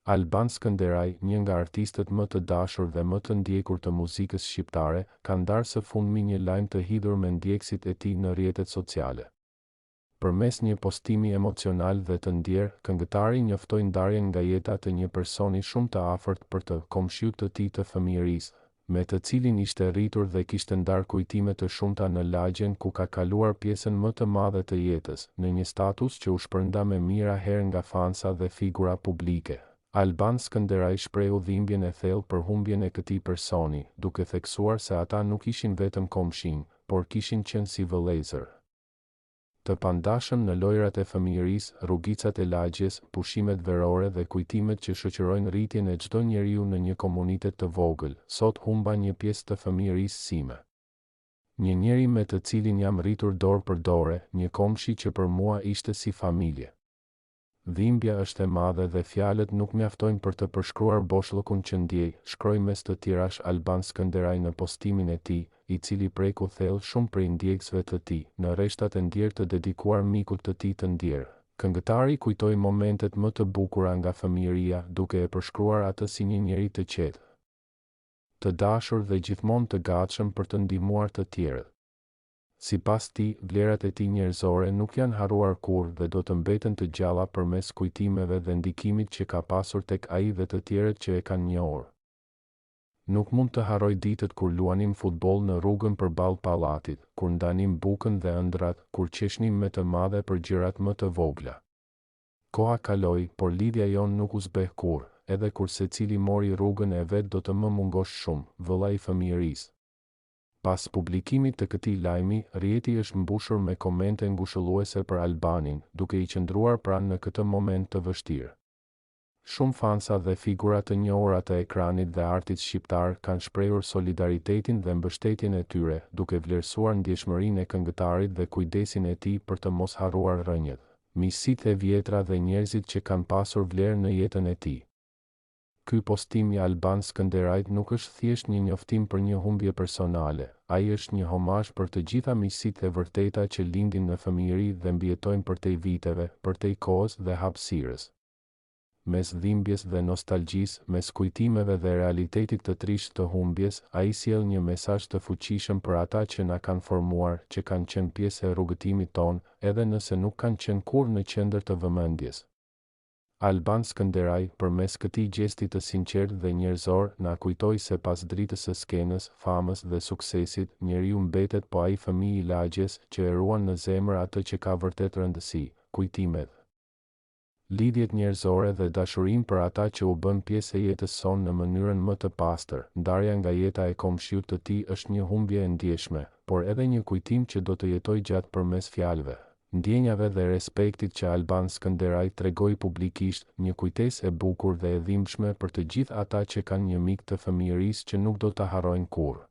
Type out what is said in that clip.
Alban Skënderaj, një nga artistët më të dashur dhe më të ndjekur të muzikës shqiptare, ka ndarë së fundmi një lajm të hidhur me ndjekësit e tij në rrjetet sociale. Përmes një postimi emocional dhe të ndjerë, këngëtari njoftoi ndarjen nga jeta të një personi shumë të afërt për të komshiut të tij të fëmijërisë, me të cilin ishte rritur dhe kishte ndarë kujtime të shumta në lagjen ku ka kaluar pjesën më të madhe të jetës, në një status që u shpërnda me mira herë nga fansa dhe figura publike. Alban Skënderaj shprehu dhimbjen e thellë për humbjen e këtij personi, duke theksuar se ata nuk ishin vetëm komshinj, por kishin qenë si vëllezër të pandashëm në lojrat e fëmijërisë, rrugicat e lagjes, pushimet verore dhe kujtimet që shoqërojnë rritjen e çdo njeriu në një komunitet të vogël. Sot humba një pjesë të fëmijërisë sime. Një njeri me të cilin jam rritur dorë për dore, një komshi që për mua ishte si familje. Dhimbja është e madhe dhe fjalët nuk mjaftojnë për të përshkruar boshllëkun që ndjej, shkroi mes të tjerash Alban Skënderaj në postimin e tij, i cili preku thellë shumë prej ndjekësve të tij, në rreshtat e ndjerë të dedikuar mikut të tij të ndjerë. Këngëtari kujtoi momentet më të bukura nga fëmijëria, duke e përshkruar atë si një njeri të qetë, të dashur dhe gjithmonë të gatshëm për të ndihmuar të tjerët. Sipas tij, vlerat e tij njerëzore nuk janë harruar kurrë dhe do të mbeten të gjalla përmes kujtimeve dhe ndikimit që ka pasur tek ai dhe të tjerët që e kanë njohur. Nuk mund të harroj ditët kur luanim futboll në rrugën përballë pallatit, kur ndanim bukën dhe ëndrat, kur qeshnim me të madhe për gjërat më të vogla. Koha kaloi, por lidhja jon nuk u zbeh kurrë, edhe kur secili mori rrugën e vet do të më mungosh shumë, vëlla i fëmijërisë. Pas publikimit të këtij lajmi, rrjeti është mbushur me komente ngushëlluese për Albanin, duke i qëndruar pranë në këtë moment të vështirë. Shumë fansa dhe figura të njohura të ekranit dhe artit shqiptar kanë shprehur solidaritetin dhe mbështetjen e tyre, duke vlerësuar ndjeshmërinë e këngëtarit dhe kujdesin e tij për të mos harruar rënjët, miqësitë e vjetra dhe njerëzit që kanë pasur vlerë në jetën e tij. Ky postim i Alban Skënderajt nuk është thjesht një njoftim për një humbje personale, ai është një homazh për të gjitha miqësitë e vërteta që lindin në fëmijëri dhe mbijetojnë përtej viteve, përtej kohës dhe hapësirës. Mes dhimbjes dhe nostalgjisë, mes kujtimeve dhe realitetit të trisht të humbjes, ai sjell një mesazh të fuqishëm për ata që na kanë formuar, që kanë qenë pjesë e rrugëtimit ton, edhe nëse nuk kanë qenë kurrë në qendër të vëmendjes. Alban Skënderaj, përmes këtij gjesti të sinqertë dhe njerëzor, na kujtoi se pas dritës së skenës, famës dhe suksesit, njeriu mbetet po ai fëmijë i lagjes që e ruan në zemër atë që ka vërtet rëndësi, kujtimet, lidhjet njerëzore dhe dashurinë për ata që u bën pjesë e jetës sonë në mënyrën më të pastër. Ndarja nga jeta e komshiut të tij është një humbje e ndjeshme, por edhe një kujtim që do të jetojë gjatë përmes fjalëve, ndjenjave dhe respektit që Alban Skënderaj tregoi publikisht, një kujtesë e bukur dhe e dhimbshme për të gjithë ata që kanë një mik të fëmijërisë që nuk do ta harrojnë kurrë.